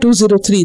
203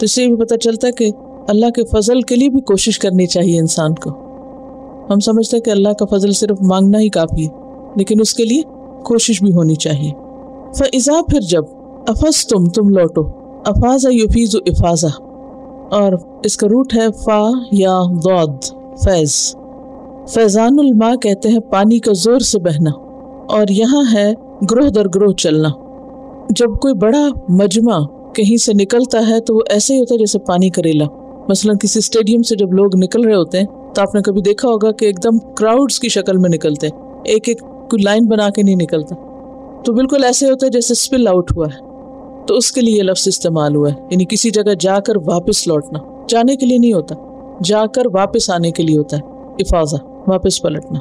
تو اس سے بھی پتہ چلتا ہے کہ اللہ کے فضل کے لیے بھی کوشش کرنی چاہیے انسان کو. ہم سمجھتے ہیں کہ اللہ کا فضل صرف مانگنا ہی کافی ہے، لیکن اس کے لیے کوشش بھی ہونی چاہیے. فَإِذَا پھر جب افزتم تم لوٹو، افاظ یفیظ افاظہ، اور اس کا روٹ ہے فا یا ضاد فیض. فیضان الماء کہتے ہیں پانی کا زور سے بہنا، اور یہاں ہے گروہ در گروہ چلنا. جب کوئی بڑا مجمع کہیں سے نکلتا ہے تو وہ ایسے ہی ہوتا ہے جیسے پانی کا ریلا. مثلا کسی اسٹیڈیم سے جب لوگ نکل رہے ہوتے ہیں تو آپ نے کبھی دیکھا ہوگا کہ ایک دم کراؤڈز کی شکل میں نکلتے ہیں، ایک ایک کوئی لائن بنا کے نہیں نکلتا. تو بالکل ایسے ہوتا ہے جیسے سپل آؤٹ ہوا ہے. تو اس کے لیے یہ لفظ استعمال ہوا ہے، یعنی کسی جگہ جا کر واپس لوٹنا، جانے کے لیے نہیں ہوتا، جا کر واپس آنے کے لیے ہوتا ہے افاظہ، واپس پلٹنا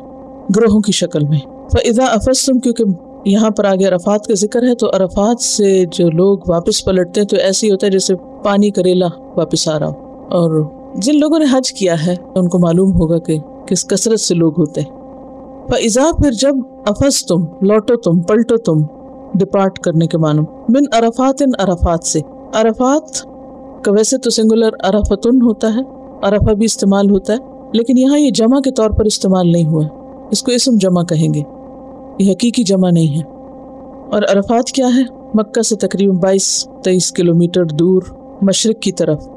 گروہوں کی شکل میں. فَإِذَا أَفَزْتُمْ کیونکہ یہاں پر آگے عرفات کا ذکر ہے، تو عرفات سے جو لوگ واپس پلٹتے ہیں تو ایسے ہی ہوتا ہے جیسے پانی کا ریلا واپس آ رہا ہو. اور جن لوگوں نے حج کیا ہے ان کو معلوم ہوگا کہ کس کثرت سے لوگ ہوتے ہیں. فَإِذَا پھر جب افزتم لوٹو تم، پلٹو تم، ڈپارٹ کرنے کے معنی من عرفات عرفات سے. عرفات کا ویسے تو سنگولر عرفتن ہوتا ہے، عرفہ بھی استعمال ہوتا ہے، لیکن یہاں یہ جمع کے طور پر استعمال نہیں ہوا، اس کو اسم جمع کہیں گے، یہ حقیقی جمع نہیں ہے. اور عرفات کیا ہے؟ مکہ سے تقریباً 22-23 کلومیٹر دور مشرق کی طرف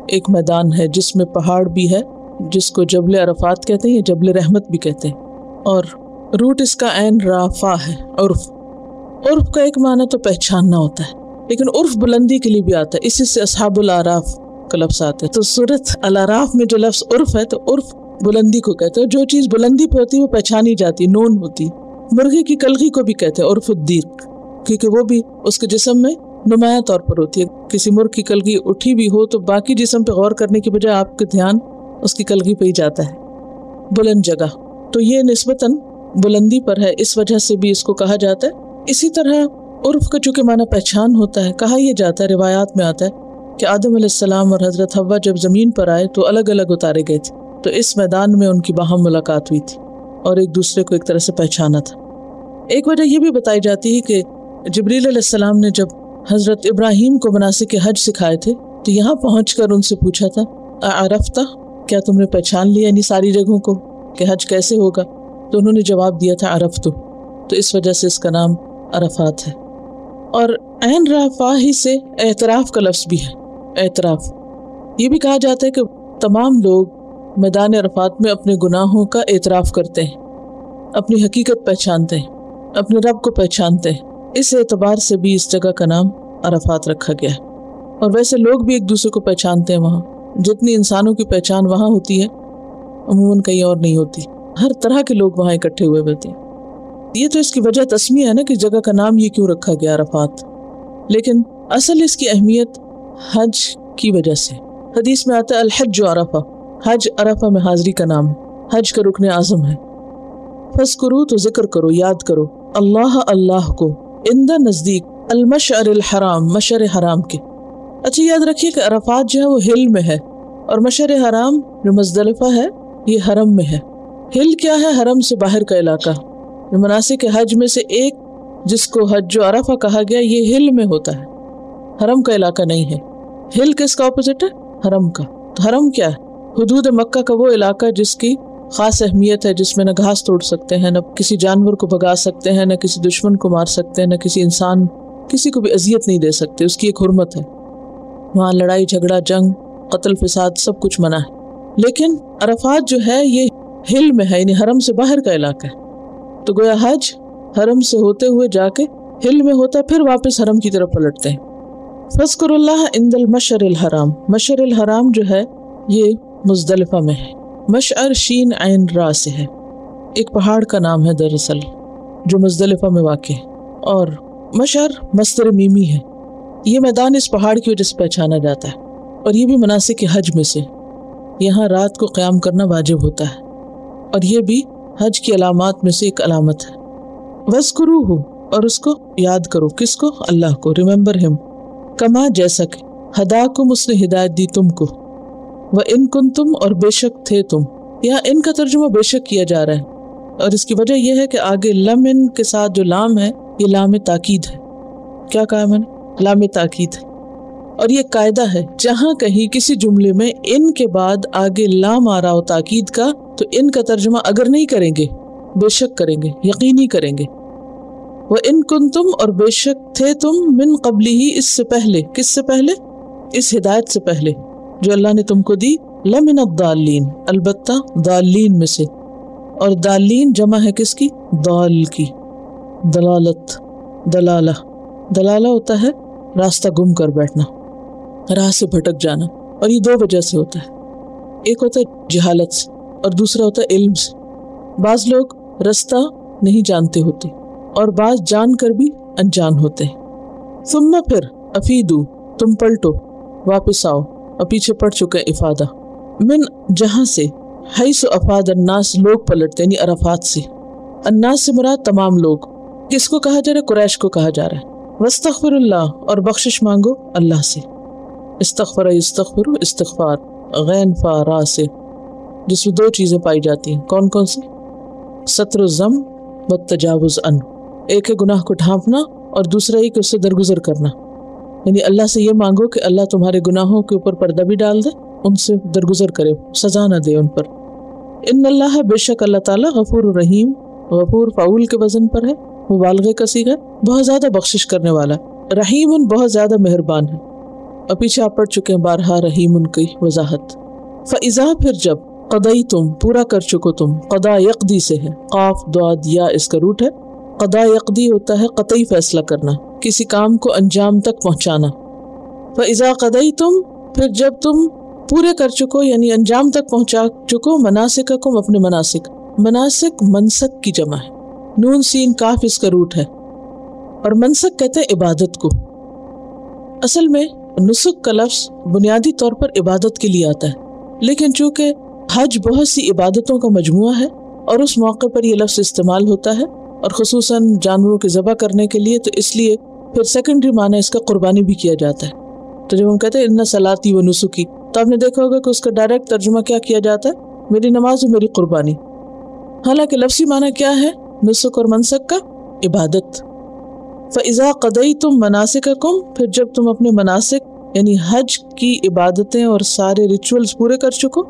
ایک میدان ہے جس میں پہاڑ بھی ہے، جس کو جبل عرفات کہتے ہیں یا جبل رحمت بھی کہتے ہیں. اور روٹ اس کا عین را فا ہے. عرف، عرف کا ایک معنی تو پہچاننا ہوتا ہے، لیکن عرف بلندی کے لیے بھی آتا ہے، اسی سے اصحاب الاعراف کا لفظ آتا ہے. تو سورۃ الاعراف میں جو لفظ عرف ہے تو عرف بلندی کو کہتے ہیں. جو چیز بلندی پہ ہوتی ہے وہ پہچانی جاتی، نون ہوتی. مرغی کی کلغی کو بھی کہتے ہیں عرف الدیق، کیونکہ وہ بھی اس کے جسم میں نمایاں طور پر ہوتی ہے. کسی مرغ کی کلغی اٹھی بھی ہو تو باقی جسم پہ غور کرنے کی بجائے آپ کا دھیان اس کی کلغی پہ ہی جاتا ہے. بلند جگہ، تو یہ نسبتاً بلندی پر ہے، اس وجہ سے بھی اس کو کہا جاتا ہے. اسی طرح عرف کا چونکہ معنی پہچان ہوتا ہے، کہا یہ جاتا ہے، روایات میں آتا ہے کہ آدم علیہ السلام اور حضرت حوا جب زمین پر آئے تو الگ الگ اتارے گئے تھے، تو اس میدان میں ان کی باہم ملاقات ہوئی تھی اور ایک دوسرے کو ایک طرح سے پہچانا تھا. ایک وجہ یہ بھی بتائی جاتی ہے کہ جبریل علیہ السلام نے جب حضرت ابراہیم کو مناسک حج سکھائے تھے تو یہاں پہنچ کر ان سے پوچھا تھا اعرفتہ، کیا تم نے پہچان لیا یعنی ساری جگہوں کو کہ حج کیسے ہوگا؟ تو انہوں نے جواب دیا تھا عرفتو. تو اس وجہ سے اس کا نام عرفات ہے. اور عین رافا ہی سے اعتراف کا لفظ بھی ہے. اعتراف یہ بھی کہا جاتا ہے کہ تمام لوگ میدان عرفات میں اپنے گناہوں کا اعتراف کرتے ہیں، اپنی حقیقت پہچانتے ہیں، اپنے رب کو پہچانتے ہیں. اس اعتبار سے بھی اس جگہ کا نام عرفات رکھا گیا ہے. اور ویسے لوگ بھی ایک دوسرے کو پہچانتے ہیں. وہاں جتنی انسانوں کی پہچان وہاں ہوتی ہے عموماً کہیں اور نہیں ہوتی. ہر طرح کے لوگ وہاں اکٹھے ہوئے ہوتے ہیں. یہ تو اس کی وجہ تسمیہ ہے نا کہ جگہ کا نام یہ کیوں رکھا گیا عرفات، لیکن اصل اس کی اہمیت حج کی وجہ سے. حدیث میں آتا ہے الحج عرفہ، حج عرفہ میں حاضری کا نام ہے، حج کا رکن اعظم ہے. فذکروا تو ذکر کرو، یاد کرو، اللہ کو، عند نزدیک، المشعر الحرام، مشعر حرام کے. اچھا یاد رکھیے کہ عرفات جو ہے وہ ہل میں ہے، اور مشعر حرام جو مزدلفہ ہے یہ حرم میں ہے. ہل کیا ہے؟ حرم سے باہر کا علاقہ. مناسک حج میں سے ایک جس کو حج عرفہ کہا گیا یہ ہل میں ہوتا ہے، حرم کا علاقہ نہیں ہے. ہل کس کا اپوزٹ ہے؟ حرم کا. تو حرم کیا ہے؟ حدود مکہ کا وہ علاقہ جس کی خاص اہمیت ہے، جس میں نہ گھاس توڑ سکتے ہیں، نہ کسی جانور کو بھگا سکتے ہیں، نہ کسی دشمن کو مار سکتے ہیں، نہ کسی انسان کسی کو بھی اذیت نہیں دے سکتے. اس کی ایک حرمت ہے. وہاں لڑائی جھگڑا، جنگ، قتل فساد سب کچھ منع ہے. لیکن عرفات جو ہے یہ ہل میں ہے، یعنی حرم سے باہر کا علاقہ ہے. تو گویا حج حرم سے ہوتے ہوئے جا کے ہل میں ہوتا ہے، پھر واپس حرم کی طرف پلٹتے ہیں. فذکروا اللہ عند المشعر الحرام. مشعر الحرام جو ہے یہ مزدلفہ میں ہے. مشعر شین عین را سے ہے، ایک پہاڑ کا نام ہے دراصل جو مزدلفہ میں واقع ہے. اور مشعر مصدر میمی ہے. یہ میدان اس پہاڑ کی وجہ سے پہچانا جاتا ہے، اور یہ بھی مناسک حج میں سے. یہاں رات کو قیام کرنا واجب ہوتا ہے، اور یہ بھی حج کی علامات میں سے ایک علامت ہے. وَاذْكُرُوهُ اور اس کو یاد کرو. کس کو؟ اللہ کو. ریممبر ہم، کما جیسا کہ ہداکم اس نے ہدایت دی تم کو. وَإِن كُنتُم اور بے شک تھے تم. یہاں ان کا ترجمہ بے شک کیا جا رہا ہے، اور اس کی وجہ یہ ہے کہ آگے لمن کے ساتھ جو لام ہے یہ لام تاکید ہے. کیا کہا میں نے؟ لام تاکید ہے. اور یہ قاعدہ ہے جہاں کہیں کسی جملے میں ان کے بعد آگے لام آ رہا ہو تاکید کا تو ان کا ترجمہ اگر نہیں کریں گے بے شک کریں گے، یقینی کریں گے۔ وَإِن كُنتُم اور بے شک تھے تم من قبلی ہی اس سے پہلے، کس سے پہلے؟ اس ہدایت سے پہلے جو اللہ نے تم کو دی، لمن الضالین البتہ ضالین میں سے، اور ضالین جمع ہے کس کی؟ ضال کی، دلالت، دلالہ، دلالہ ہوتا ہے راستہ گم کر بیٹھنا، راہ سے بھٹک جانا، اور یہ دو وجہ سے ہوتا ہے، ایک ہوتا ہے جہالت سے اور دوسرا ہوتا ہے علم سے۔ بعض لوگ رستہ نہیں جانتے ہوتے اور بعض جان کر بھی انجان ہوتے ہیں۔ ثم پھر افیدو تم پلٹو، واپس آؤ، اور پیچھے پڑ چکے افادہ، من جہاں سے، حیث افاد الناس لوگ پلٹتے، یعنی عرفات سے۔ الناس سے مراد تمام لوگ، کس کو کہا جا رہا ہے؟ قریش کو کہا جا رہا ہے۔ واستغفر اللہ اور بخشش مانگو اللہ سے۔ استغفر یستغفر استغفار، غین فا را سے، جس میں دو چیزیں پائی جاتی ہیں، کون کون سی؟ ستر الذنب والتجاوز عنہ، ایک ہے گناہ کو ڈھانپنا اور دوسرا ہی کہ اس سے درگزر کرنا، یعنی اللہ سے یہ مانگو کہ اللہ تمہارے گناہوں کے اوپر پردہ بھی ڈال دے، ان سے درگزر کرے، سزا نہ دے ان پر۔ ان اللہ بے شک اللہ تعالیٰ غفور الرحیم، غفور فعول کے وزن پر ہے، مبالغے کا صیغہ، بہت زیادہ بخشش کرنے والا، رحیم بہت زیادہ مہربان ہے، اور پیچھے آپ پڑھ چکے ہیں بارہا رحیم کی وضاحت۔ فَإِذَا پھر جب قضیتم پورا کر چکو تم، قضا یقضی سے ہے، قاف ضاد یا اس کا روٹ ہے، قضا یقضی ہوتا ہے قطعی فیصلہ کرنا، کسی کام کو انجام تک پہنچانا۔ فَإِذَا قضیتم پھر جب تم پورے کر چکو یعنی انجام تک پہنچا چکو، مناسککم اپنے مناسک، مناسک منسک کی جمع ہے، نون سین کاف اس کا روٹ ہے، اور منسک کہتے ہیں عبادت کو۔ اصل میں نسک کا لفظ بنیادی طور پر عبادت کے لیے آتا ہے، لیکن چونکہ حج بہت سی عبادتوں کا مجموعہ ہے اور اس موقع پر یہ لفظ استعمال ہوتا ہے، اور خصوصاً جانوروں کے ذبح کرنے کے لیے، تو اس لیے پھر سیکنڈری معنی اس کا قربانی بھی کیا جاتا ہے۔ تو جب ہم کہتے ہیں ان صلاتی و نسکی، تو آپ نے دیکھا ہوگا کہ اس کا ڈائریکٹ ترجمہ کیا کیا جاتا ہے؟ میری نماز و میری قربانی، حالانکہ لفظی معنی کیا ہے نسک اور منسک کا؟ عبادت۔ فَإِذَا قَضَيْتُم مَنَاسِكَكُم پھر جب تم اپنے مناسک یعنی حج کی عبادتیں اور سارے ریچولز پورے کر چکو،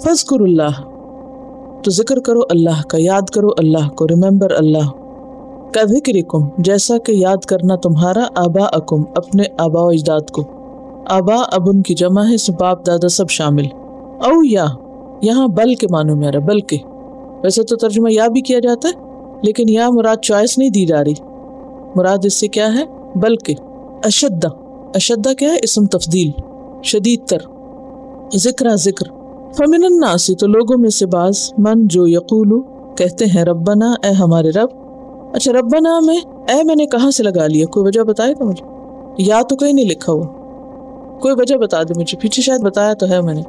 فَاذْكُرُوا اللَّهَ تو ذکر کرو اللہ کا، یاد کرو اللہ کو، ریممبر اللہ، کَذِکْرِکُم جیسا کہ یاد کرنا تمہارا، آباءکم اپنے آباء و اجداد کو، آباء اب ان کی جمع ہے، اس میں باپ دادا سب شامل، او یا یہاں بل کے معنوں میں آ رہا ہے، بلکہ، ویسے تو ترجمہ یا بھی کیا جاتا ہے لیکن یا مراد چوائس نہیں دی جا رہی، مراد اس سے کیا ہے؟ بلکہ۔ اشدہ، اشدہ کیا ہے؟ اسم تفضیل، شدید تر، ذکر ذکر۔ فمن الناس تو لوگوں میں سے بعض، من جو یقولو کہتے ہیں ربنا اے ہمارے رب۔ اچھا ربنا میں اے میں نے کہاں سے لگا لیا؟ کوئی وجہ بتائے گا مجھے؟ یا تو کہیں نہیں لکھا ہوا، کوئی وجہ بتا دے مجھے، پیچھے شاید بتایا تو ہے میں نے،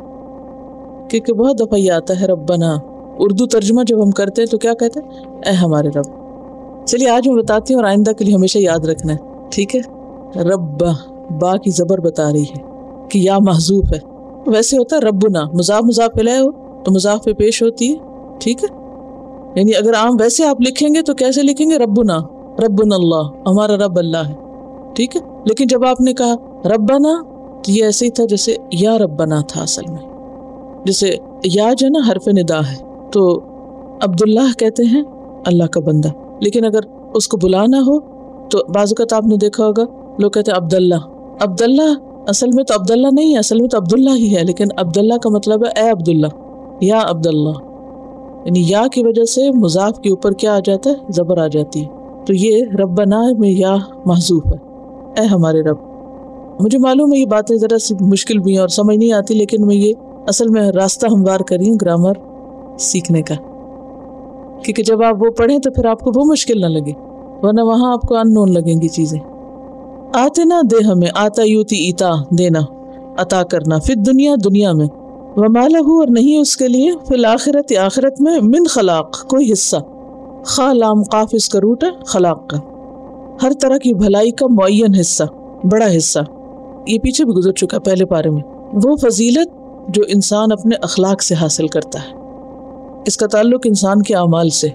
کیونکہ بہت دفعہ یہ آتا ہے ربنا، اردو ترجمہ جب ہم کرتے ہیں تو کیا کہتے ہیں؟ اے ہمارے رب۔ چلیے آج میں بتاتی ہوں اور آئندہ کے لیے ہمیشہ یاد رکھنا ہے، ٹھیک ہے؟ رب، با کی زبر بتا رہی ہے کہ یا محذوف ہے، ویسے ہوتا ہے ربنا، مضاف مضاف الیہ ہو تو مضاف پہ پیش ہوتی ہے، ٹھیک ہے؟ یعنی اگر عام ویسے آپ لکھیں گے تو کیسے لکھیں گے؟ ربنا، ربنا اللہ، ہمارا رب اللہ ہے، ٹھیک ہے؟ لیکن جب آپ نے کہا ربنا تو یہ ایسے ہی تھا جیسے یا ربنا تھا، اصل میں جیسے یا جو نا حرف ندا ہے، تو عبداللہ کہتے ہیں اللہ کا بندہ، لیکن اگر اس کو بلانا ہو تو بعض اوقات آپ نے دیکھا ہوگا لوگ کہتے ہیں عبداللہ، عبداللہ اصل میں تو عبداللہ نہیں ہے، اصل میں تو عبداللہ ہی ہے، لیکن عبداللہ کا مطلب ہے اے عبداللہ، یا عبداللہ، یعنی یا کی وجہ سے مضاف کے اوپر کیا آ جاتا ہے؟ زبر آ جاتی ہے، تو یہ ربنا میں یا محذوف ہے، اے ہمارے رب۔ مجھے معلوم ہے یہ باتیں ذرا سی مشکل بھی ہیں اور سمجھ نہیں آتی، لیکن میں یہ اصل میں راستہ ہموار کری ہوں گرامر سیکھنے کا، کیونکہ جب آپ وہ پڑھیں تو پھر آپ کو وہ مشکل نہ لگے، ورنہ وہاں آپ کو ان نون لگیں گی چیزیں۔ آتے نہ دے ہمیں، آتا یوتی ایتا دینا، عطا کرنا، فی دنیا دنیا میں، وما لہ اور نہیں اس کے لیے، فی الآخرت آخرت میں، من خلاق کوئی حصہ، خا لام قاف اس کا روٹ ہے خلاق کا، ہر طرح کی بھلائی کا معین حصہ، بڑا حصہ، یہ پیچھے بھی گزر چکا پہلے پارے میں، وہ فضیلت جو انسان اپنے اخلاق سے حاصل کرتا ہے، اس کا تعلق انسان کے اعمال سے،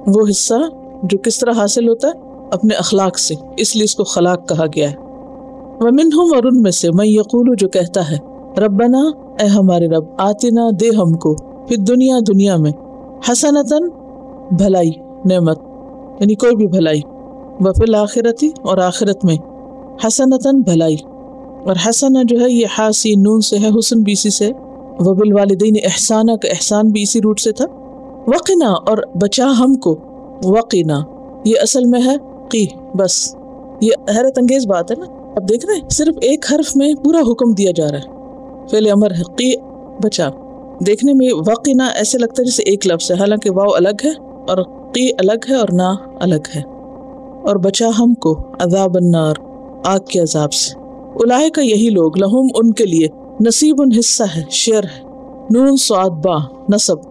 وہ حصہ جو کس طرح حاصل ہوتا ہے؟ اپنے اخلاق سے، اس لیے اس کو خلاق کہا گیا ہے۔ ومنہم اور ان میں سے من یقول جو کہتا ہے ربنا اے ہمارے رب آتنا دے ہم کو فی الدنیا دنیا میں حسنتاً بھلائی نعمت یعنی کوئی بھی بھلائی وفی الآخرتی اور آخرت میں حسنتاً بھلائی اور حسنہ جو ہے یہ حا سین نون سے ہے حسن بھی اسی سے وبالوالدین احسانہ کا احسان بھی اسی روٹ سے تھا وقنا اور بچا ہم کو وقنا یہ اصل میں ہے قی بس یہ حیرت انگیز بات ہے نا اب دیکھ رہے ہیں صرف ایک حرف میں پورا حکم دیا جا رہا ہے فعل امر ہے قی بچا دیکھنے میں وقنا ایسے لگتا ہے جیسے ایک لفظ ہے حالانکہ واو الگ ہے اور قی الگ ہے اور نا الگ ہے اور بچا ہم کو عذاب النار آگ کے عذاب سے اولئک یہی لوگ لہم ان کے لیے نصیب حصہ ہے شیئر ہے نون صاد با نصب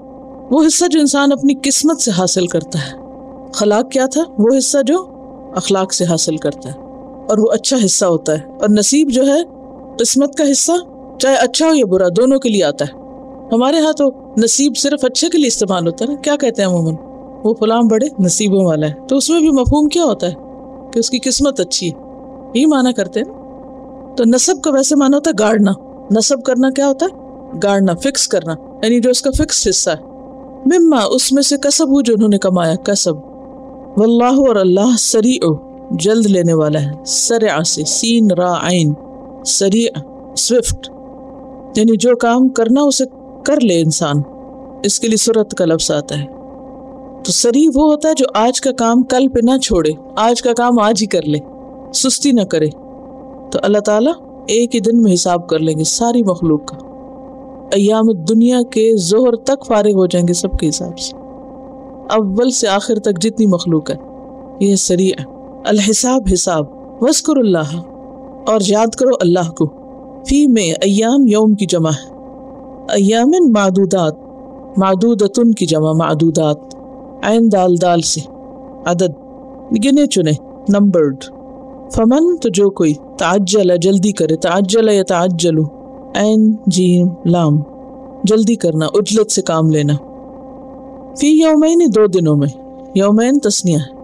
وہ حصہ جو انسان اپنی قسمت سے حاصل کرتا ہے خلاق کیا تھا وہ حصہ جو اخلاق سے حاصل کرتا ہے اور وہ اچھا حصہ ہوتا ہے اور نصیب جو ہے قسمت کا حصہ چاہے اچھا ہو یا برا دونوں کے لیے آتا ہے ہمارے ہاں تو نصیب صرف اچھے کے لیے استعمال ہوتا ہے نا کیا کہتے ہیں عموماً وہ فلاں بڑے نصیبوں والا ہے تو اس میں بھی مفہوم کیا ہوتا ہے کہ اس کی قسمت اچھی ہے یہی معنی کرتے ہیں تو نصب کا ویسے معنی ہوتا ہے گاڑنا نصب کرنا کیا ہوتا ہے گاڑنا فکس کرنا یعنی جو اس کا فکس حصہ ہے مما اس میں سے کسب جو انہوں نے کمایا کسب واللہ اور اللہ سریع جلد لینے والا ہے سرع سے سین را عین سریع سوفٹ یعنی جو کام کرنا اسے کر لے انسان اس کے لیے سرعت کا لفظ آتا ہے تو سریع وہ ہوتا ہے جو آج کا کام کل پہ نہ چھوڑے آج کا کام آج ہی کر لے سستی نہ کرے تو اللہ تعالیٰ ایک ہی دن میں حساب کر لیں گے ساری مخلوق کا ایام الدنیا کے ظہر تک فارغ ہو جائیں گے سب کے حساب سے اول سے آخر تک جتنی مخلوق ہے یہ سریع الحساب حساب وذکر اللہ اور یاد کرو اللہ کو فی میں ایام یوم کی جمع ہے ایام معدودات معدودتن کی جمع معدودات عین دال دال سے عدد گنے چنے نمبرڈ فمن تو جو کوئی تعجل جلدی کرے تعجل یتعجل عین جیم لام جلدی کرنا عجلت سے کام لینا فی یومین 2 دنوں میں یومین تسنیہ ہے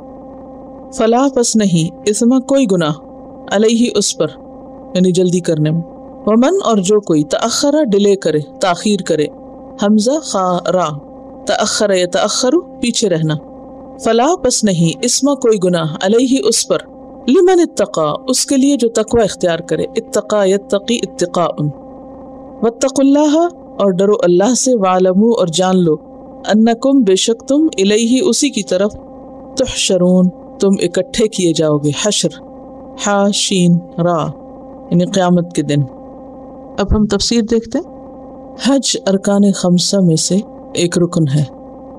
فلا پس نہیں اسما کوئی گناہ علیہ اس پر یعنی جلدی کرنے میں ومن اور جو کوئی تأخر ڈیلے کرے تاخیر کرے حمزہ خا را تأخر یتأخر پیچھے رہنا فلا پس نہیں اسما کوئی گناہ علیہ اس پر لمن اتقا اس کے لیے جو تقوی اختیار کرے اتقا یتقی اتقاء واتقوا اللہ اور ڈرو اللہ سے وعلموا اور جان لو انکم بے شک تم الیہ اسی کی طرف تحشرون تم اکٹھے کیے جاؤ گے حشر حا شین را یعنی قیامت کے دن اب ہم تفسیر دیکھتے ہیں حج ارکان خمسہ میں سے ایک رکن ہے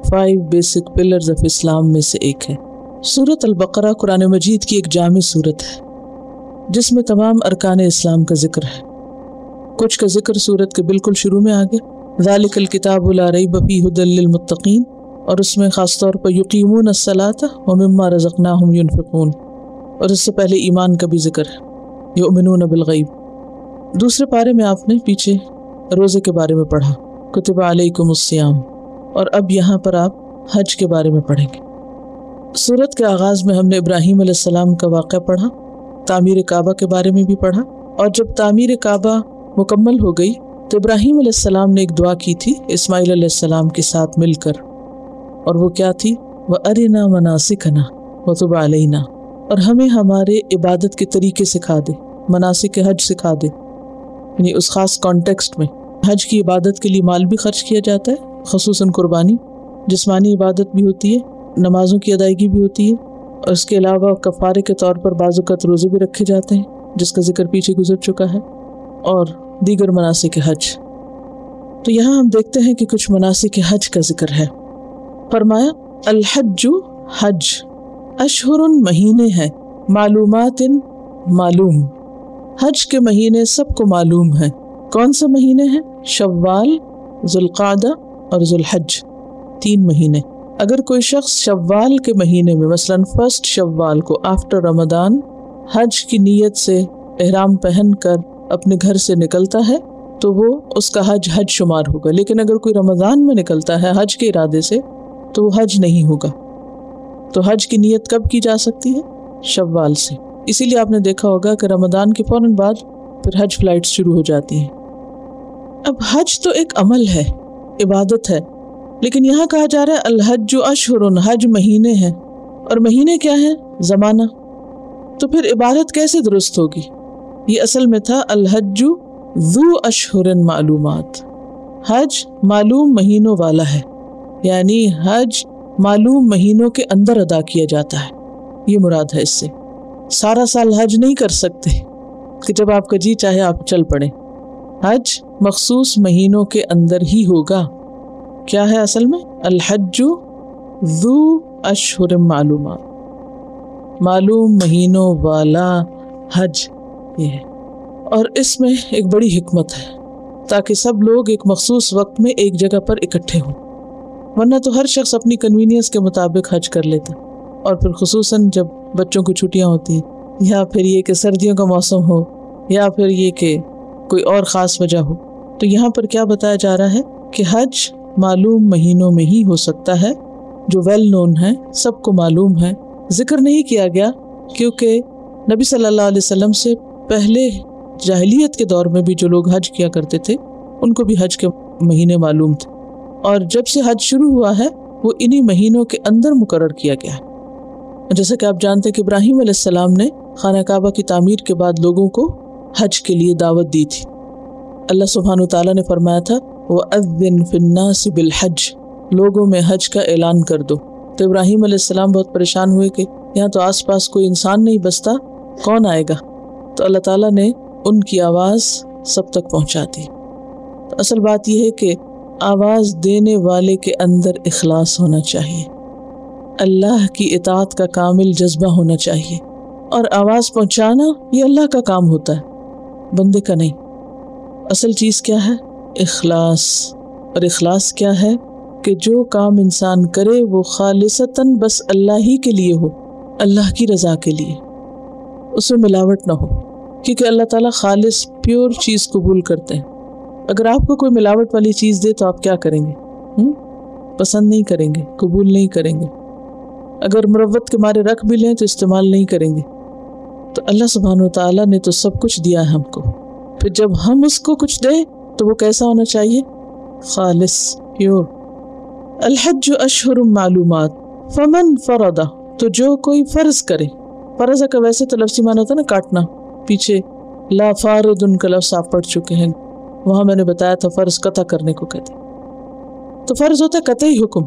5 بیسک پلرز آف اسلام میں سے ایک ہے سورۃ البقرہ قرآن مجید کی ایک جامع سورت ہے جس میں تمام ارکان اسلام کا ذکر ہے کچھ کا ذکر سورت کے بالکل شروع میں آگے ذالک الکتاب لا ریب فیہ ھدی للمتقین اور اس میں خاص طور پر یقیمون الصلاۃ ومما رزقناہم ینفقون اور اس سے پہلے ایمان کا بھی ذکر ہے یؤمنون بالغیب دوسرے پارے میں آپ نے پیچھے روزے کے بارے میں پڑھا کتب علیکم الصیام اور اب یہاں پر آپ حج کے بارے میں پڑھیں گے سورت کے آغاز میں ہم نے ابراہیم علیہ السلام کا واقعہ پڑھا تعمیر کعبہ کے بارے میں بھی پڑھا اور جب تعمیر کعبہ مکمل ہو گئی تو ابراہیم علیہ السلام نے ایک دعا کی تھی اسماعیل علیہ السلام کے ساتھ مل کر اور وہ کیا تھی وَأَرِنَا مَنَاسِكَنَا وَتُبْ عَلَيْنَا اور ہمیں ہمارے عبادت کے طریقے سکھا دے مناسک حج سکھا دے یعنی اس خاص کانٹیکسٹ میں حج کی عبادت کے لیے مال بھی خرچ کیا جاتا ہے خصوصاً قربانی جسمانی عبادت بھی ہوتی ہے نمازوں کی ادائیگی بھی ہوتی ہے اور اس کے علاوہ کفارے کے طور پر بعض اوقات روزے بھی رکھے جاتے ہیں جس کا ذکر پیچھے گزر چکا ہے اور دیگر مناسک حج تو یہاں ہم دیکھتے ہیں کہ کچھ مناسک حج کا ذکر ہے فرمایا الحج حج اشہر مہینے ہیں معلومات معلوم حج کے مہینے سب کو معلوم ہیں کون سے مہینے ہیں شوال ذوالقعدہ اور ذوالحج 3 مہینے اگر کوئی شخص شوال کے مہینے میں مثلاً 1 شوال کو آفٹر رمضان حج کی نیت سے احرام پہن کر اپنے گھر سے نکلتا ہے تو وہ اس کا حج شمار ہوگا لیکن اگر کوئی رمضان میں نکلتا ہے حج کے ارادے سے تو وہ حج نہیں ہوگا تو حج کی نیت کب کی جا سکتی ہے شوال سے اسی لیے آپ نے دیکھا ہوگا کہ رمضان کے فوراً بعد پھر حج فلائٹس شروع ہو جاتی ہیں۔ اب حج تو ایک عمل ہے، عبادت ہے، لیکن یہاں کہا جا رہا ہے الحج اشہر، حج مہینے ہیں، اور مہینے کیا ہیں؟ زمانہ۔ تو پھر عبادت کیسے درست ہوگی؟ یہ اصل میں تھا الحج ذو اشہر معلومات، حج معلوم مہینوں والا ہے، یعنی حج معلوم مہینوں کے اندر ادا کیا جاتا ہے، یہ مراد ہے اس سے۔ سارا سال حج نہیں کر سکتے کہ جب آپ کا جی چاہے آپ چل پڑیں، حج مخصوص مہینوں کے اندر ہی ہوگا۔ کیا ہے اصل میں؟ الحج ذو اشہر معلومات، معلوم مہینوں والا حج یہ ہے۔ اور اس میں ایک بڑی حکمت ہے، تاکہ سب لوگ ایک مخصوص وقت میں ایک جگہ پر اکٹھے ہوں، ورنہ تو ہر شخص اپنی کنوینئنس کے مطابق حج کر لیتا، اور پھر خصوصاً جب بچوں کو چھٹیاں ہوتی، یا پھر یہ کہ سردیوں کا موسم ہو، یا پھر یہ کہ کوئی اور خاص وجہ ہو، تو یہاں پر کیا بتایا جا رہا ہے کہ حج معلوم مہینوں میں ہی ہو سکتا ہے، جو ویل نون ہے، سب کو معلوم ہے۔ ذکر نہیں کیا گیا کیونکہ نبی صلی اللہ علیہ وسلم سے پہلے جاہلیت کے دور میں بھی جو لوگ حج کیا کرتے تھے ان کو بھی حج کے مہینے معلوم تھے، اور جب سے حج شروع ہوا ہے وہ انہی مہینوں کے اندر مقرر کیا گیا ہے۔ جیسا کہ آپ جانتے ہیں کہ ابراہیم علیہ السلام نے خانہ کعبہ کی تعمیر کے بعد لوگوں کو حج کے لیے دعوت دی تھی۔ اللہ سبحانہ وتعالیٰ نے فرمایا تھا وَأَذِّن فِي النَّاسِ بِالْحَجِّ، لوگوں میں حج کا اعلان کر دو۔ تو ابراہیم علیہ السلام بہت پریشان ہوئے کہ یہاں تو آس پاس کوئی انسان نہیں بستا، کون آئے گا؟ تو اللہ تعالیٰ نے ان کی آواز سب تک پہنچا دی۔ تو اصل بات یہ ہے کہ آواز دینے والے کے اندر اخلاص ہونا چاہیے، اللہ کی اطاعت کا کامل جذبہ ہونا چاہیے، اور آواز پہنچانا یہ اللہ کا کام ہوتا ہے، بندے کا نہیں۔ اصل چیز کیا ہے؟ اخلاص۔ اور اخلاص کیا ہے؟ کہ جو کام انسان کرے وہ خالصتاً بس اللہ ہی کے لیے ہو، اللہ کی رضا کے لیے، اس میں ملاوٹ نہ ہو، کیونکہ اللہ تعالیٰ خالص پیور چیز قبول کرتے ہیں۔ اگر آپ کو کوئی ملاوٹ والی چیز دے تو آپ کیا کریں گے؟ پسند نہیں کریں گے، قبول نہیں کریں گے، اگر مروت کے مارے رکھ بھی لیں تو استعمال نہیں کریں گے۔ تو اللہ سبحانہ وتعالیٰ نے تو سب کچھ دیا ہے ہم کو، پھر جب ہم اس کو کچھ دیں تو وہ کیسا ہونا چاہیے؟ خالص، پیور۔ الحج اشہر معلومات فمن فرض، تو جو کوئی فرض کرے، فرض کا ویسے تو لفظی معنی ہوتا ہے نا کاٹنا، پیچھے لا فارض کا لفظ آپ پڑھ چکے ہیں، وہاں میں نے بتایا تھا فرض قطع کرنے کو کہتے ہیں، تو فرض ہوتا ہے قطعی حکم۔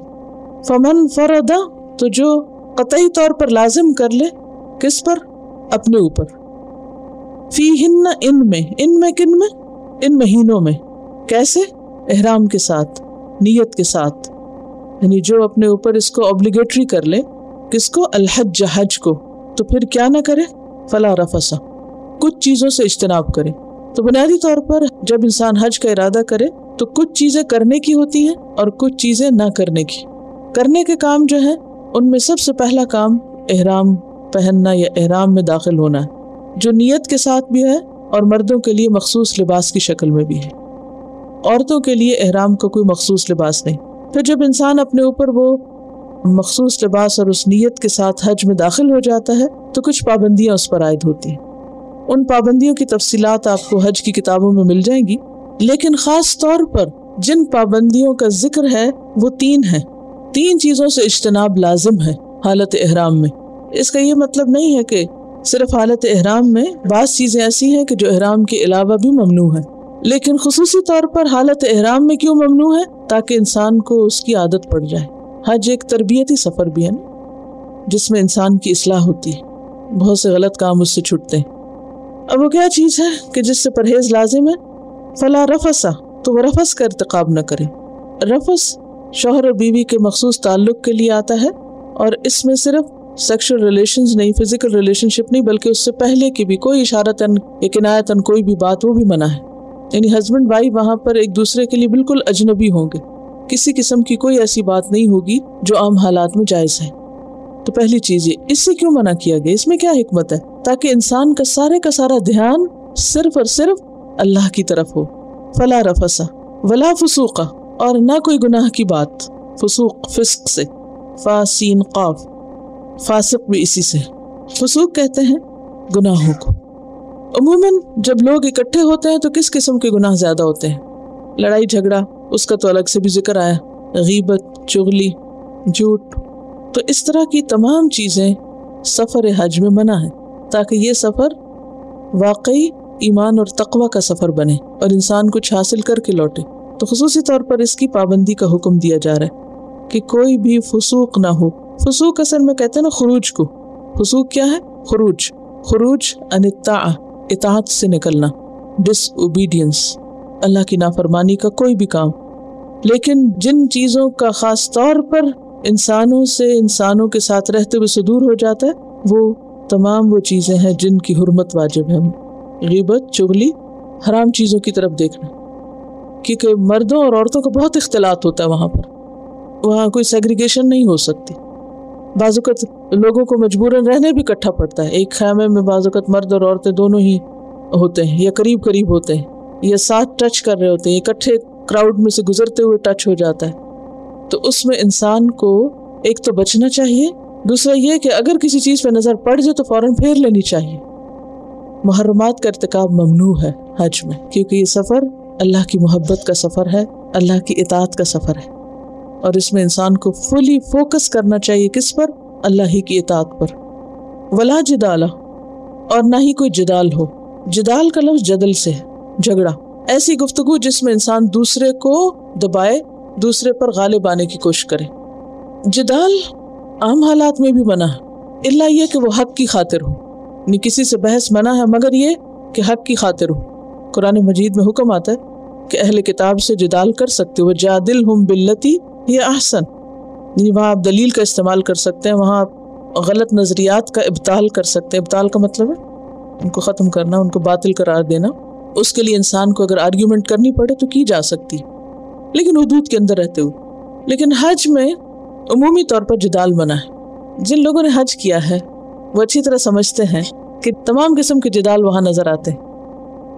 فمن فرض، تو جو قطعی طور پر لازم کر لے، کس پر؟ اپنے اوپر، فیہن، ان میں کن میں؟ ان مہینوں میں۔ کیسے؟ احرام کے ساتھ، نیت کے ساتھ، یعنی جو اپنے اوپر اس کو اوبلیگیٹری کر لے، کس کو؟ الحج، حج کو، تو پھر کیا نہ کرے؟ فلا رفث، کچھ چیزوں سے اجتناب کرے۔ تو بنیادی طور پر جب انسان حج کا ارادہ کرے تو کچھ چیزیں کرنے کی ہوتی ہیں اور کچھ چیزیں نہ کرنے کی۔ کرنے کے کام جو ہیں ان میں سب سے پہلا کام احرام پہننا یا احرام میں داخل ہونا ہے، جو نیت کے ساتھ بھی ہے اور مردوں کے لیے مخصوص لباس کی شکل میں بھی ہے، عورتوں کے لیے احرام کا کوئی مخصوص لباس نہیں۔ پھر جب انسان اپنے اوپر وہ مخصوص لباس اور اس نیت کے ساتھ حج میں داخل ہو جاتا ہے تو کچھ پابندیاں اس پر عائد ہوتی ہیں۔ ان پابندیوں کی تفصیلات آپ کو حج کی کتابوں میں مل جائیں گی، لیکن خاص طور پر جن پابندیوں کا ذکر ہے وہ 3 ہیں۔ 3 چیزوں سے اجتناب لازم ہے حالت احرام میں۔ اس کا یہ مطلب نہیں ہے کہ صرف حالت احرام میں بعض چیزیں ایسی ہیں کہ جو احرام کے علاوہ بھی ممنوع ہیں، لیکن خصوصی طور پر حالت احرام میں کیوں ممنوع ہے؟ تاکہ انسان کو اس کی عادت پڑ جائے۔ حج ایک تربیتی سفر بھی ہے نا، جس میں انسان کی اصلاح ہوتی ہے، بہت سے غلط کام اس سے چھوٹتے ہیں۔ اب وہ کیا چیز ہے کہ جس سے پرہیز لازم ہے؟ فلا رفث، تو وہ رفث کا ارتکاب نہ کرے۔ رفث شوہر اور بیوی کے مخصوص تعلق کے لیے آتا ہے، اور اس میں صرف سیکشل ریلیشنز نہیں، فزیکل ریلیشن شپ نہیں، بلکہ اس سے پہلے کی بھی کوئی اشارتاً یا کنایتاً کوئی بھی بات وہ بھی منع ہے۔ یعنی ہسبینڈ وائف وہاں پر ایک دوسرے کے لیے بالکل اجنبی ہوں گے، کسی قسم کی کوئی ایسی بات نہیں ہوگی جو عام حالات میں جائز ہے۔ تو پہلی چیز یہ، اس سے کیوں منع کیا گیا؟ اس میں کیا حکمت ہے؟ تاکہ انسان کا سارا دھیان صرف اور صرف اللہ کی طرف ہو۔ فلا رفث ولا فسوق، اور نہ کوئی گناہ کی بات، فسوق فسق سے، فا سین قاف، فاسق بھی اسی سے۔ فسوق کہتے ہیں گناہوں کو۔ عموماً جب لوگ اکٹھے ہوتے ہیں تو کس قسم کے گناہ زیادہ ہوتے ہیں؟ لڑائی جھگڑا، اس کا تو الگ سے بھی ذکر آیا، غیبت، چغلی، جھوٹ۔ تو اس طرح کی تمام چیزیں سفر حج میں منع ہے، تاکہ یہ سفر واقعی ایمان اور تقوی کا سفر بنے اور انسان کچھ حاصل کر کے لوٹے۔ تو خصوصی طور پر اس کی پابندی کا حکم دیا جا رہا ہے کہ کوئی بھی فسوق نہ ہو۔ فسوق اصل میں کہتے ہیں نا خروج کو۔ فسوق کیا ہے؟ خروج عن الطاعہ، اطاعت سے نکلنا، ڈس اوبیڈینس، اللہ کی نافرمانی کا کوئی بھی کام۔ لیکن جن چیزوں کا خاص طور پر انسانوں سے، انسانوں کے ساتھ رہتے ہوئے صدور ہو جاتا ہے، وہ تمام وہ چیزیں ہیں جن کی حرمت واجب ہے۔ غیبت، چغلی، حرام چیزوں کی طرف دیکھنا، کیونکہ مردوں اور عورتوں کا بہت اختلاط ہوتا ہے وہاں کوئی سیگریگیشن نہیں ہو سکتی۔ بعض اوقات لوگوں کو مجبوراً رہنے بھی اکٹھا پڑتا ہے، ایک خیمے میں بعض اوقات مرد اور عورتیں دونوں ہی ہوتے ہیں، یا قریب قریب ہوتے ہیں، یا ساتھ ٹچ کر رہے ہوتے ہیں، اکٹھے کراؤڈ میں سے گزرتے ہوئے ٹچ ہو جاتا ہے۔ تو اس میں انسان کو ایک تو بچنا چاہیے، دوسرا یہ کہ اگر کسی چیز پہ نظر پڑ جائے تو فوراً پھیر لینی چاہیے۔ محرمات کا ارتکاب ممنوع ہے حج میں، کیونکہ یہ سفر اللہ کی محبت کا سفر ہے، اللہ کی اطاعت کا سفر ہے، اور اس میں انسان کو فلی فوکس کرنا چاہیے کس پر؟ اللہ ہی کی اطاعت پر۔ ولا جدال، اور نہ ہی کوئی جدال ہو۔ جدال کا لفظ جدل سے ہے، جھگڑا، ایسی گفتگو جس میں انسان دوسرے کو دبائے، دوسرے پر غالب آنے کی کوشش کرے۔ جدال عام حالات میں بھی منع ہے، الا یہ کہ وہ حق کی خاطر ہو، یعنی کسی سے بحث منع ہے مگر یہ کہ حق کی خاطر ہو۔ قرآن مجید میں حکم آتا ہے کہ اہل کتاب سے جدال کر سکتے ہو، جادلہم باللتی ہی احسن، یعنی وہاں آپ دلیل کا استعمال کر سکتے ہیں، وہاں آپ غلط نظریات کا ابطال کر سکتے ہیں۔ ابطال کا مطلب ہے ان کو ختم کرنا، ان کو باطل قرار دینا۔ اس کے لیے انسان کو اگر آرگیومنٹ کرنی پڑے تو کی جا سکتی، لیکن حدود کے اندر رہتے ہوئے۔ لیکن حج میں عمومی طور پر جدال منع ہے۔ جن لوگوں نے حج کیا ہے وہ اچھی طرح سمجھتے ہیں کہ تمام قسم کے جدال وہاں نظر آتے ہیں۔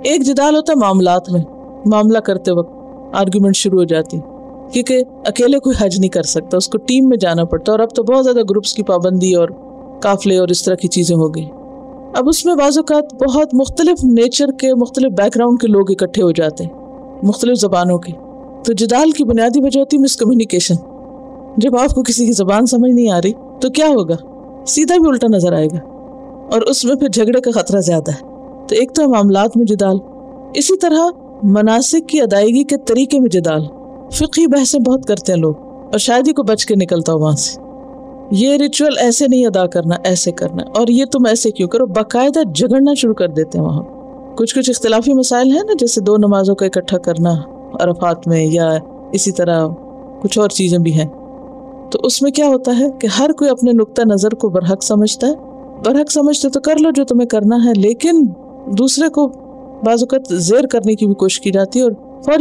ایک جدال ہوتا ہے معاملات میں، معاملہ کرتے وقت آرگیومنٹ شروع ہو جاتی، کیونکہ اکیلے کوئی حج نہیں کر سکتا، اس کو ٹیم میں جانا پڑتا ہے، اور اب تو بہت زیادہ گروپس کی پابندی اور قافلے اور اس طرح کی چیزیں ہو گئی۔ اب اس میں بعض اوقات بہت مختلف نیچر کے، مختلف بیک گراؤنڈ کے لوگ اکٹھے ہو جاتے ہیں، مختلف زبانوں کے۔ تو جدال کی بنیادی وجہ ہوتی ہے مس کمیونیکیشن۔ جب آپ کو کسی کی زبان سمجھ نہیں آ رہی تو کیا ہوگا؟ سیدھا بھی الٹا نظر آئے گا، اور اس میں پھر جھگڑے کا خطرہ زیادہ ہے۔ تو ایک تو معاملات میں جدال، اسی طرح مناسک کی ادائیگی کے طریقے میں جدال، فقہی بحثیں بہت کرتے ہیں لوگ، اور شاید ہی کو بچ کے نکلتا ہو وہاں سے، یہ ریچول ایسے نہیں ادا کرنا، ایسے کرنا، اور یہ تم ایسے کیوں کرو، باقاعدہ جھگڑنا شروع کر دیتے ہیں وہاں۔ کچھ اختلافی مسائل ہیں نا، جیسے 2 نمازوں کا اکٹھا کرنا عرفات میں، یا اسی طرح کچھ اور چیزیں بھی ہیں۔ تو اس میں کیا ہوتا ہے کہ ہر کوئی اپنے نقطہ نظر کو برحق سمجھتا ہے، برحق سمجھتے تو کر لو جو تمہیں کرنا ہے، لیکن دوسرے کو بعض اوقات زیر کرنے کی بھی کوشش کی جاتی ہے، اور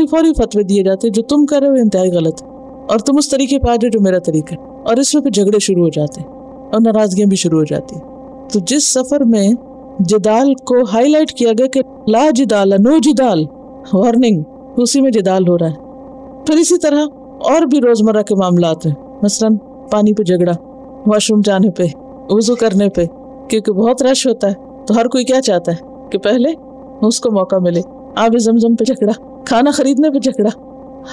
فوری فتوے دیے جاتے ہیں جو تم کر رہے ہو انتہائی غلط ہے، اور تم اس طریقے پہ آ جاؤ جو میرا طریقہ ہے، اور اس میں پھر جھگڑے شروع ہو جاتے ہیں اور ناراضگیاں بھی شروع ہو جاتی ہیں۔ تو جس سفر میں جدال کو ہائی لائٹ کیا گیا کہ لا جدال، نو جدال، وارننگ، اسی میں جدال ہو رہا ہے۔ پھر اسی طرح اور بھی روزمرہ کے معاملات ہیں، مثلاً پانی پہ جھگڑا، واش روم جانے پہ، وضو کرنے پہ، کیونکہ بہت رش ہوتا ہے تو ہر کوئی کیا چاہتا ہے کہ پہلے اس کو موقع ملے۔ آب زمزم پہ جھگڑا، کھانا خریدنے پہ جھگڑا،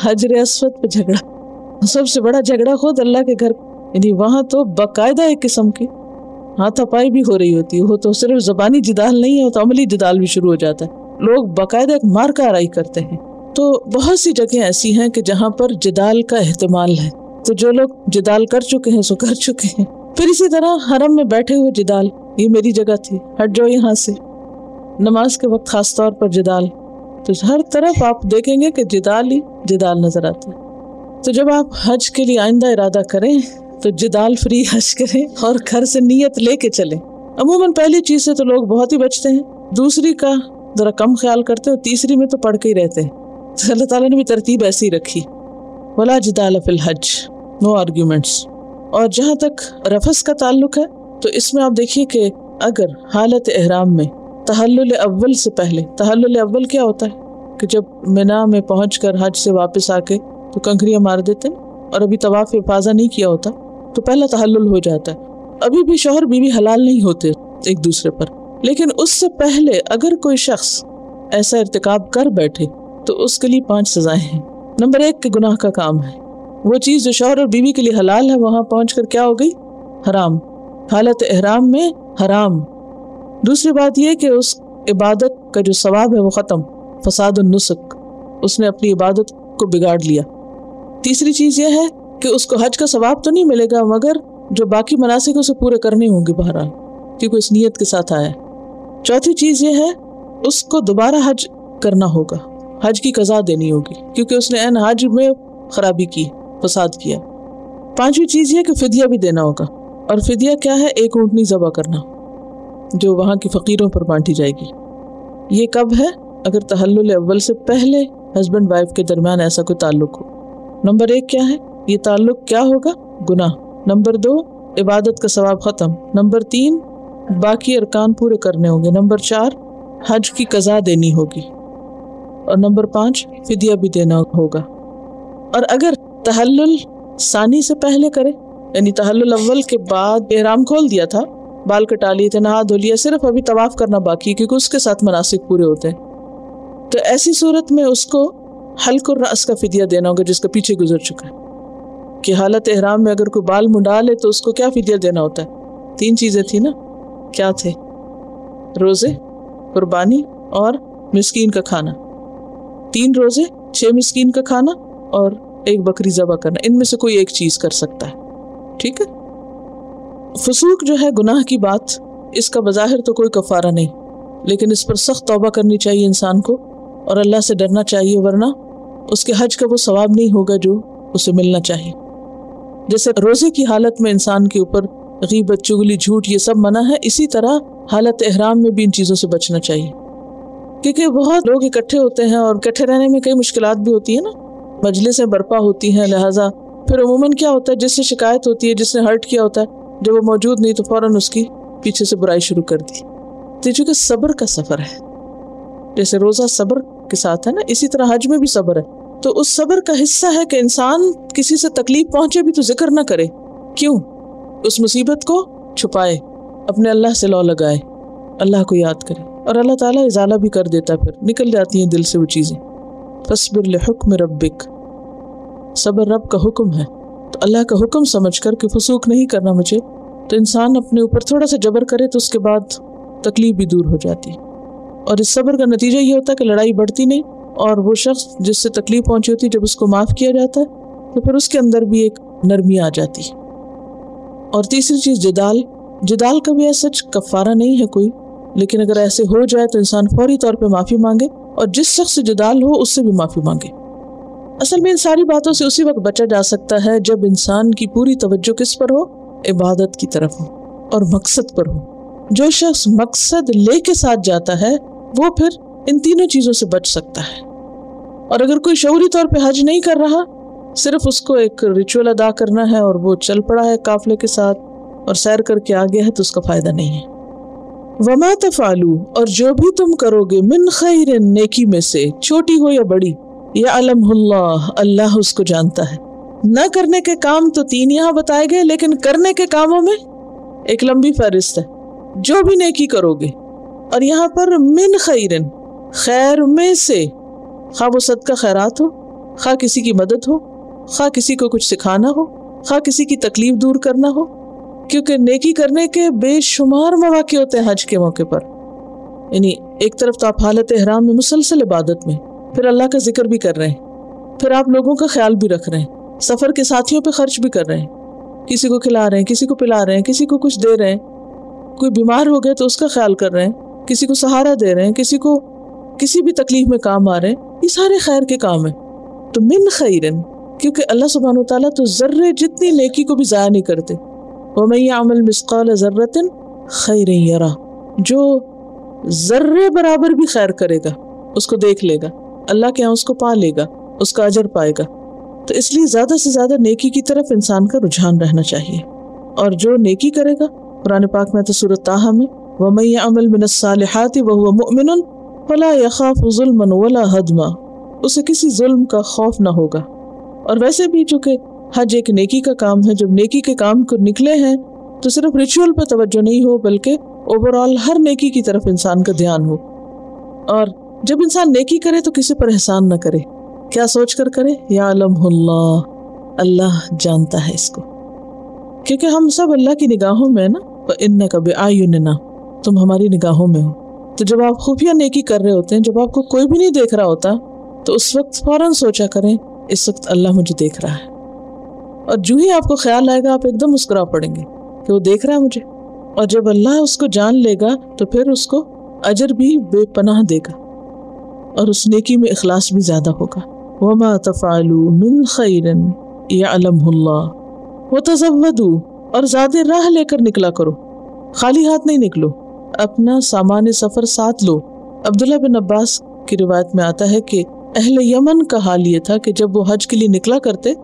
حجر اسود پہ جھگڑا، سب سے بڑا جھگڑا خود اللہ کے گھر، یعنی وہاں تو باقاعدہ ایک قسم کی ہاتھا پائی بھی ہو رہی ہوتی ہے۔ وہ تو صرف زبانی جدال نہیں ہے، تو عملی جدال بھی شروع ہو جاتا ہے، لوگ باقاعدہ ایک مار کا آرائی کرتے ہیں۔ تو بہت سی جگہیں ایسی ہیں کہ جہاں پر جدال کا احتمال ہے، تو جو لوگ جدال کر چکے ہیں سو کر چکے ہیں۔ پھر اسی طرح حرم میں بیٹھے ہوئے جدال، یہ میری جگہ تھی، ہٹ جاؤ یہاں سے، نماز کے وقت خاص طور پر جدال، تو ہر طرف آپ دیکھیں گے کہ جدال ہی جدال نظر آتا ہے۔ تو جب آپ حج کے لیے آئندہ ارادہ کریں تو جدال فری حج کریں اور گھر سے نیت لے کے چلیں۔ عموماً پہلی چیز سے تو لوگ بہت ہی بچتے ہیں، دوسری کا ذرا کم خیال کرتے ہیں، اور تیسری میں تو پڑھ کے ہی رہتے ہیں۔ تو اللہ تعالیٰ نے بھی ترتیب ایسی رکھی، ولا جدال فی الحج، نو آرگیومنٹس۔ اور جہاں تک رفث کا تعلق ہے تو اس میں آپ دیکھیے کہ اگر حالت احرام میں تحلل اول سے پہلے، تحلل اول کیا ہوتا ہے کہ جب منا میں پہنچ کر حج سے واپس آ کے تو کنکریاں مار دیتے ہیں، اور ابھی طواف افاضہ نہیں کیا ہوتا تو پہلا تحلل ہو جاتا ہے۔ ابھی بھی شوہر بیوی حلال نہیں ہوتے ایک دوسرے پر، لیکن اس سے پہلے اگر کوئی شخص ایسا ارتکاب کر بیٹھے تو اس کے لیے 5 سزائیں ہیں۔ نمبر 1 کہ گناہ کا کام ہے، وہ چیز جو شوہر اور بیوی کے لیے حلال ہے وہاں پہنچ کر کیا ہو گئی؟ حرام، حالت احرام میں حرام۔ دوسری بات یہ کہ اس عبادت کا جو ثواب ہے وہ ختم، فساد النسک، اس نے اپنی عبادت کو بگاڑ لیا۔ تیسری چیز یہ ہے کہ اس کو حج کا ثواب تو نہیں ملے گا مگر جو باقی مناسک اسے پورے کرنے ہوں گے بہرحال، کیونکہ اس نیت کے ساتھ آیا ہے۔ چوتھی چیز یہ ہے اس کو دوبارہ حج کرنا ہوگا، حج کی قضا دینی ہوگی کیونکہ اس نے عین حج میں خرابی کی، فساد کیا۔ پانچویں چیز یہ کہ فدیہ بھی دینا ہوگا، اور فدیہ کیا ہے؟ 1 اونٹنی ذبح کرنا جو وہاں کی فقیروں پر بانٹی جائے گی۔ یہ کب ہے؟ اگر تحلل اول سے پہلے ہسبینڈ وائف کے درمیان ایسا کوئی تعلق ہو۔ نمبر 1 کیا ہے؟ یہ تعلق کیا ہوگا؟ گناہ۔ نمبر 2 عبادت کا ثواب ختم۔ نمبر 3 باقی ارکان پورے کرنے ہوں گے۔ نمبر 4 حج کی قضا دینی ہوگی، اور نمبر 5 فدیہ بھی دینا ہوگا۔ اور اگر تحلل ثانی سے پہلے کرے، یعنی تحلل اول کے بعد احرام کھول دیا تھا، بال کٹا لیے تھے، نہا دھو لیا، صرف ابھی طواف کرنا باقی ہے کیونکہ اس کے ساتھ مناسک پورے ہوتے ہیں، تو ایسی صورت میں اس کو حلق الرأس کا فدیہ دینا ہوگا جس کا پیچھے گزر چکا ہے کہ حالت احرام میں اگر کوئی بال منڈا لے تو اس کو کیا فدیہ دینا ہوتا ہے؟ 3 چیزیں تھی نا، کیا تھے؟ روزے، قربانی اور مسکین کا کھانا۔ 3 روزے، 6 مسکین کا کھانا اور 1 بکری ذبح کرنا، ان میں سے کوئی ایک چیز کر سکتا ہے، ٹھیک ہے؟ فسوق جو ہے گناہ کی بات، اس کا بظاہر تو کوئی کفارہ نہیں، لیکن اس پر سخت توبہ کرنی چاہیے انسان کو اور اللہ سے ڈرنا چاہیے، ورنہ اس کے حج کا وہ ثواب نہیں ہوگا جو اسے ملنا چاہیے۔ جیسے روزے کی حالت میں انسان کے اوپر غیبت، چغلی، جھوٹ یہ سب منع ہے، اسی طرح حالت احرام میں بھی ان چیزوں سے بچنا چاہیے، کیونکہ بہت لوگ اکٹھے ہوتے ہیں اور اکٹھے رہنے میں کئی مشکلات بھی ہوتی ہیں نا، مجلسیں برپا ہوتی ہیں، لہٰذا پھر عموماً کیا ہوتا ہے، جس سے شکایت ہوتی ہے، جس نے ہرٹ کیا ہوتا ہے، جب وہ موجود نہیں تو فوراً اس کی پیچھے سے برائی شروع کر دی۔ تو چونکہ صبر کا سفر ہے، جیسے روزہ صبر کے ساتھ ہے نا، اسی طرح حج میں بھی صبر ہے، تو اس صبر کا حصہ ہے کہ انسان کسی سے تکلیف پہنچے بھی تو ذکر نہ کرے، کیوں؟ اس مصیبت کو چھپائے، اپنے اللہ سے لو لگائے، اللہ کو یاد کرے، اور اللہ تعالیٰ ازالہ بھی کر دیتا ہے، پھر نکل جاتی ہیں دل سے وہ چیزیں۔ فاصبر لحکم ربک، صبر رب کا حکم ہے، تو اللہ کا حکم سمجھ کر کہ فسوق نہیں کرنا مجھے، تو انسان اپنے اوپر تھوڑا سا جبر کرے تو اس کے بعد تکلیف بھی دور ہو جاتی ہے، اور اس صبر کا نتیجہ یہ ہوتا ہے کہ لڑائی بڑھتی نہیں، اور وہ شخص جس سے تکلیف پہنچی ہوتی ہے جب اس کو معاف کیا جاتا ہے تو پھر اس کے اندر بھی ایک نرمی آ جاتی ہے۔ اور تیسری چیز جدال کا بھی ایسا کفارہ نہیں ہے کوئی، لیکن اگر ایسے ہو جائے تو انسان فوری طور پہ معافی مانگے، اور جس شخص سے جدال ہو اس سے بھی معافی مانگے۔ اصل میں ان ساری باتوں سے اسی وقت بچا جا سکتا ہے جب انسان کی پوری توجہ کس پر ہو؟ عبادت کی طرف ہو اور مقصد پر ہو۔ جو شخص مقصد لے کے ساتھ جاتا ہے وہ پھر ان تینوں چیزوں سے بچ سکتا ہے۔ اور اگر کوئی شعوری طور پہ حج نہیں کر رہا، صرف اس کو ایک ریچول ادا کرنا ہے اور وہ چل پڑا ہے قافلے کے ساتھ اور سیر کر کے آ گیا ہے، تو اس کا فائدہ نہیں ہے۔ وما تفعلوا، اور جو بھی تم کرو گے، من خیر، نیکی میں سے، چھوٹی ہو یا بڑی، یعلمہ اللہ، اللہ اس کو جانتا ہے۔ نہ کرنے کے کام تو 3 یہاں بتائے گئے، لیکن کرنے کے کاموں میں ایک لمبی فہرست ہے۔ جو بھی نیکی کرو گے، اور یہاں پر من خیر، خیر میں سے، خواہ وہ صدقہ خیرات ہو، خواہ کسی کی مدد ہو، خواہ کسی کو کچھ سکھانا ہو، خواہ کسی کی تکلیف دور کرنا ہو، کیونکہ نیکی کرنے کے بے شمار مواقع ہوتے ہیں حج کے موقع پر۔ یعنی ایک طرف تو آپ حالت احرام میں مسلسل عبادت میں، پھر اللہ کا ذکر بھی کر رہے ہیں، پھر آپ لوگوں کا خیال بھی رکھ رہے ہیں، سفر کے ساتھیوں پہ خرچ بھی کر رہے ہیں، کسی کو کھلا رہے ہیں، کسی کو پلا رہے ہیں، کسی کو کچھ دے رہے ہیں، کوئی بیمار ہو گئے تو اس کا خیال کر رہے ہیں، کسی کو سہارا دے رہے ہیں، کسی کو کسی بھی تکلیف میں کام آ رہے ہیں، یہ سارے خیر کے کام ہیں۔ تو من خیرن، کیونکہ اللہ سبحانہ وتعالیٰ تو ذرے جتنی نیکی کو بھی ضائع نہیں کرتے۔ وَمَن يَعْمَلْ مِثْقَالَ ذَرَّةٍ خَيْرًا يَرَهُ، جو ذرے برابر بھی خیر کرے گا اس کو دیکھ لے گا، اللہ کے ہاں اس کو پا لے گا، اس کا اجر پائے گا۔ تو اس لیے زیادہ سے زیادہ نیکی کی طرف انسان کا رجحان رہنا چاہیے، اور جو نیکی کرے گا، قرآن پاک میں تو سورۃ طٰہٰ میں وَمَن يَعْمَلْ مِنَ الصَّالِحَاتِ وَهُوَ مُؤْمِنٌ فَلَا يَخَافُ ظُلْمًا وَلَا هَضْمًا، اسے کسی ظلم کا خوف نہ ہوگا۔ اور ویسے بھی چونکہ حج ایک نیکی کا کام ہے، جب نیکی کے کام کو نکلے ہیں تو صرف ریچول پہ توجہ نہیں ہو بلکہ اوور آل ہر نیکی کی طرف انسان کا دھیان ہو. اور جب انسان نیکی کرے تو کسی پر احسان نہ کرے. کیا سوچ کر کرے؟ یعلمہ اللہ، اللہ جانتا ہے اس کو. کیونکہ ہم سب اللہ کی نگاہوں میں نا، وَإِنَّكَ بِأَعْيُنِنَا، تم ہماری نگاہوں میں ہو. تو جب آپ خفیہ نیکی کر رہے ہوتے ہیں، جب آپ کو کوئی بھی نہیں دیکھ رہا ہوتا، تو اس وقت فوراً سوچا کریں اس وقت اللہ مجھے دیکھ رہا ہے. اور جو ہی آپ کو خیال آئے گا آپ ایک دم مسکرا پڑیں گے کہ وہ دیکھ رہا ہے مجھے. اور جب اللہ اس کو جان لے گا تو پھر اس کو اجر بھی بے پناہ دے گا، اور اس نیکی میں اخلاص بھی زیادہ ہوگا. وَمَا تَفْعَلُوا مِنْ خَيْرٍ يَعْلَمْهُ اللَّهُ وَتَزَوَّدُوا، اور زیادہ راہ لے کر نکلا کرو، خالی ہاتھ نہیں نکلو، اپنا سامان سفر ساتھ لو. عبداللہ بن عباس کی روایت میں آتا ہے کہ اہل یمن کا حال یہ تھا کہ جب وہ حج کے لیے نکلا کرتے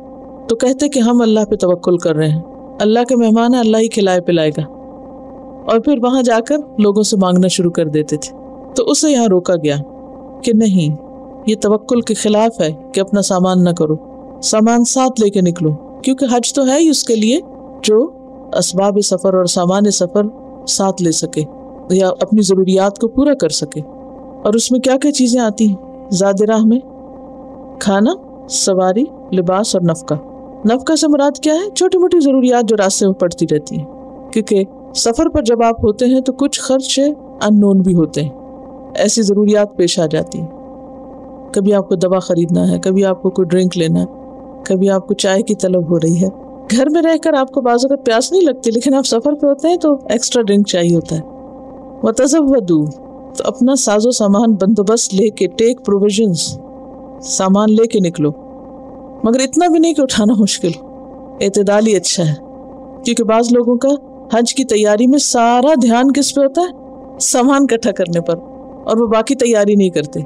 تو کہتے کہ ہم اللہ پہ توکل کر رہے ہیں، اللہ کے مہمان ہیں، اللہ ہی کھلائے پلائے گا، اور پھر وہاں جا کر لوگوں سے مانگنا شروع کر دیتے تھے. تو اسے یہاں روکا گیا کہ نہیں، یہ توکل کے خلاف ہے کہ اپنا سامان نہ کرو، سامان ساتھ لے کے نکلو، کیونکہ حج تو ہے ہی اس کے لیے جو اسباب سفر اور سامان سفر ساتھ لے سکے یا اپنی ضروریات کو پورا کر سکے. اور اس میں کیا کیا چیزیں آتی ہیں زاد راہ میں؟ کھانا، سواری، لباس اور نفقہ. نفقہ سے مراد کیا ہے؟ چھوٹی موٹی ضروریات جو راستے میں پڑتی رہتی ہیں، کیونکہ سفر پر جب آپ ہوتے ہیں تو کچھ خرچ ان نون بھی ہوتے ہیں، ایسی ضروریات پیش آ جاتی ہیں. کبھی آپ کو دوا خریدنا ہے، کبھی آپ کو کوئی ڈرنک لینا ہے، کبھی آپ کو چائے کی طلب ہو رہی ہے. گھر میں رہ کر آپ کو بعض اوقات پیاس نہیں لگتی، لیکن آپ سفر پہ ہوتے ہیں تو ایکسٹرا ڈرنک چاہیے ہوتا ہے. وَتَزَوَّدُوا، تو اپنا ساز و سامان بندوبست لے کے، ٹیک پروویژنز، سامان لے کے نکلو، مگر اتنا بھی نہیں کہ اٹھانا مشکل. اعتدال ہی اچھا ہے، کیونکہ بعض لوگوں کا حج کی تیاری میں سارا دھیان کس پہ ہوتا ہے؟ سامان اکٹھا کرنے پر، اور وہ باقی تیاری نہیں کرتے.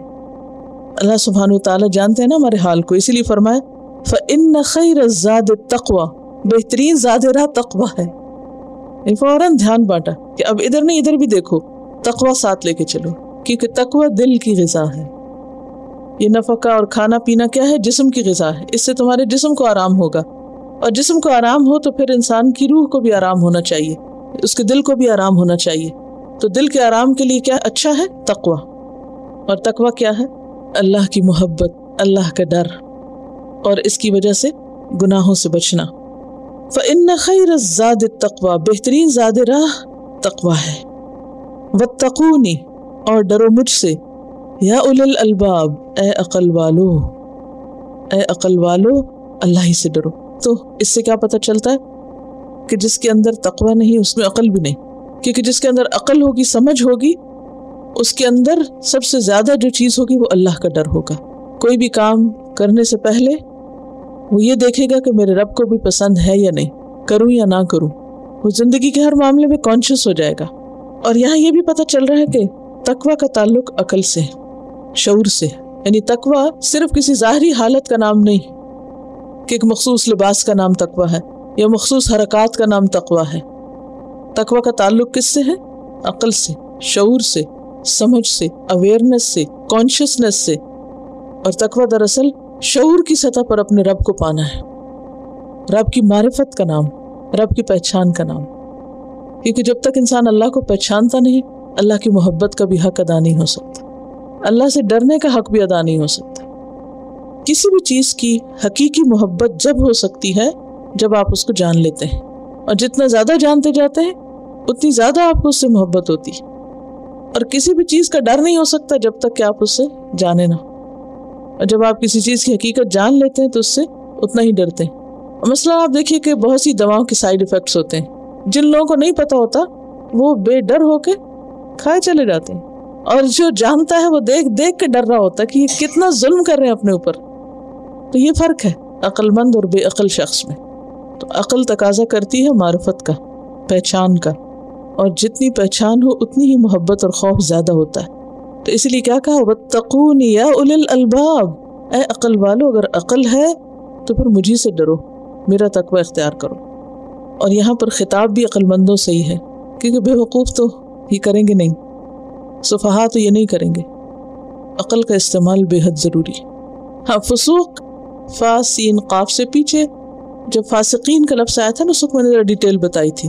اللہ سبحانہ وتعالیٰ جانتے ہیں نا ہمارے حال کو، اسی لیے فرمایا فَإِنَّ خَيْرَ الزَّادِ التَّقْوَى، بہترین زاد راہ تقوی ہے. فوراً دھیان بانٹا کہ اب ادھر نہیں ادھر بھی دیکھو، تقوی ساتھ لے کے چلو، کیونکہ تقوی دل کی غذا ہے. یہ نفقہ اور کھانا پینا کیا ہے؟ جسم کی غذا ہے. اس سے تمہارے جسم کو آرام ہوگا، اور جسم کو آرام ہو تو پھر انسان کی روح کو بھی آرام ہونا چاہیے، اس کے دل کو بھی آرام ہونا چاہیے. تو دل کے آرام کے لیے کیا اچھا ہے؟ تقوی. اور تقوی کیا ہے؟ اللہ کی محبت، اللہ کا ڈر، اور اس کی وجہ سے گناہوں سے بچنا. فَإِنَّ خَيْرَ الزَّادِ التَّقْوَى، بہترین زاد راہ تقوی ہے. وَاتَّقُونِ، اور ڈرو مجھ سے، یا اولی الالباب، اے عقل والو، اے عقل والو، اللہ ہی سے ڈرو. تو اس سے کیا پتہ چلتا ہے کہ جس کے اندر تقوی نہیں اس میں عقل بھی نہیں، کیونکہ جس کے اندر عقل ہوگی، سمجھ ہوگی، اس کے اندر سب سے زیادہ جو چیز ہوگی وہ اللہ کا ڈر ہوگا. کوئی بھی کام کرنے سے پہلے وہ یہ دیکھے گا کہ میرے رب کو بھی پسند ہے یا نہیں، کروں یا نہ کروں. وہ زندگی کے ہر معاملے میں کانشیس ہو جائے گا. اور یہاں یہ بھی پتہ چل رہا ہے کہ تقوی کا تعلق عقل سے، شعور سے. یعنی تقوی صرف کسی ظاہری حالت کا نام نہیں کہ ایک مخصوص لباس کا نام تقوی ہے یا مخصوص حرکات کا نام تقوی ہے. تقوی کا تعلق کس سے ہے؟ عقل سے، شعور سے، سمجھ سے، اویئرنس سے، کانشیسنس سے. اور تقوی دراصل شعور کی سطح پر اپنے رب کو پانا ہے، رب کی معرفت کا نام، رب کی پہچان کا نام. کیونکہ جب تک انسان اللہ کو پہچانتا نہیں، اللہ کی محبت کا بھی حق ادا نہیں ہو سکتا، اللہ سے ڈرنے کا حق بھی ادا نہیں ہو سکتا. کسی بھی چیز کی حقیقی محبت جب ہو سکتی ہے جب آپ اس کو جان لیتے ہیں، اور جتنا زیادہ جانتے جاتے ہیں اتنی زیادہ آپ کو اس سے محبت ہوتی ہے. اور کسی بھی چیز کا ڈر نہیں ہو سکتا جب تک کہ آپ اس سے جانے نہ. اور جب آپ کسی چیز کی حقیقت جان لیتے ہیں تو اس سے اتنا ہی ڈرتے ہیں. مثلا آپ دیکھیے کہ بہت سی دواؤں کے سائیڈ ایفیکٹس ہوتے ہیں، جن لوگوں کو نہیں پتا ہوتا وہ بے ڈر ہو کے کھائے چلے جاتے ہیں، اور جو جانتا ہے وہ دیکھ دیکھ کے ڈر رہا ہوتا ہے کہ یہ کتنا ظلم کر رہے ہیں اپنے اوپر. تو یہ فرق ہے عقل مند اور بے عقل شخص میں. تو عقل تقاضا کرتی ہے معرفت کا، پہچان کا، اور جتنی پہچان ہو اتنی ہی محبت اور خوف زیادہ ہوتا ہے. تو اس لیے کیا کہا؟ وَاتَّقُونِ یا اولی الالباب، اے عقل والو، اگر عقل ہے تو پھر مجھے سے ڈرو، میرا تقوی اختیار کرو. اور یہاں پر خطاب بھی عقل مندوں سے ہی ہے، کیونکہ بے وقوف تو یہ کریں گے نہیں، سفہا تو یہ نہیں کریں گے. عقل کا استعمال بے حد ضروری ہے. ہاں، فسوق فا سین قاف سے پیچھے جب فاسقین کا لفظ آیا تھا نا، اس کو میں نے ڈیٹیل بتائی تھی